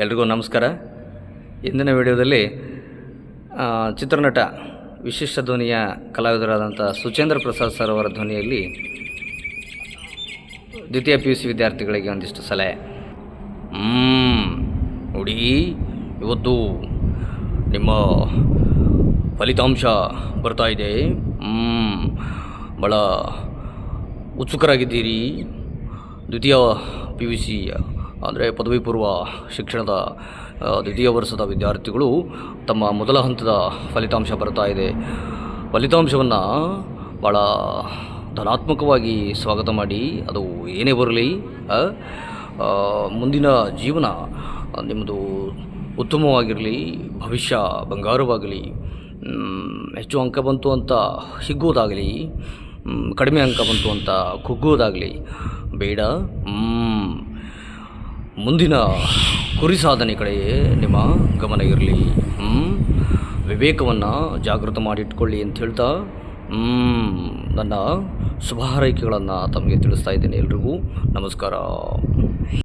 ಎಲ್ರಿಗೂ ನಮಸ್ಕಾರ. ಇಂದಿನ ವಿಡಿಯೋದಲ್ಲಿ ಚಿತ್ರನಟ ವಿಶಿಷ್ಟ ಧ್ವನಿಯ ಕಲಾವಿದರಾದಂಥ ಸುಚೇಂದ್ರ ಪ್ರಸಾದ್ ಸರ್ ಅವರ ಧ್ವನಿಯಲ್ಲಿ ದ್ವಿತೀಯ PUC ವಿದ್ಯಾರ್ಥಿಗಳಿಗೆ ಒಂದಿಷ್ಟು ಸಲಹೆ. ನೋಡಿ, ಇವತ್ತು ನಿಮ್ಮ ಫಲಿತಾಂಶ ಬರ್ತಾ ಇದೆ. ಭಾಳ ಉತ್ಸುಕರಾಗಿದ್ದೀರಿ. ದ್ವಿತೀಯ PUC ಅಂದರೆ ಪದವಿ ಪೂರ್ವ ಶಿಕ್ಷಣದ ದ್ವಿತೀಯ ವರ್ಷದ ವಿದ್ಯಾರ್ಥಿಗಳು ತಮ್ಮ ಮೊದಲ ಹಂತದ ಫಲಿತಾಂಶ ಬರ್ತಾ ಇದೆ. ಫಲಿತಾಂಶವನ್ನು ಭಾಳ ಧನಾತ್ಮಕವಾಗಿ ಸ್ವಾಗತ ಮಾಡಿ. ಅದು ಏನೇ ಬರಲಿ, ಮುಂದಿನ ಜೀವನ ನಿಮ್ಮದು ಉತ್ತಮವಾಗಿರಲಿ, ಭವಿಷ್ಯ ಬಂಗಾರವಾಗಲಿ. ಹೆಚ್ಚು ಅಂಕ ಬಂತು ಅಂತ ಹಿಗ್ಗೋದಾಗಲಿ, ಕಡಿಮೆ ಅಂಕ ಬಂತು ಅಂತ ಕುಗ್ಗೋದಾಗಲಿ ಬೇಡ. ಮುಂದಿನ ಗುರಿ ಸಾಧನೆ ಕಡೆಯೇ ನಿಮ್ಮ ಗಮನ ಇರಲಿ. ವಿವೇಕವನ್ನು ಜಾಗೃತ ಮಾಡಿಟ್ಕೊಳ್ಳಿ ಅಂತ ಹೇಳ್ತಾ ನನ್ನ ಶುಭ ಹಾರೈಕೆಗಳನ್ನು ತಮಗೆ ತಿಳಿಸ್ತಾ ಇದ್ದೇನೆ. ಎಲ್ರಿಗೂ ನಮಸ್ಕಾರ.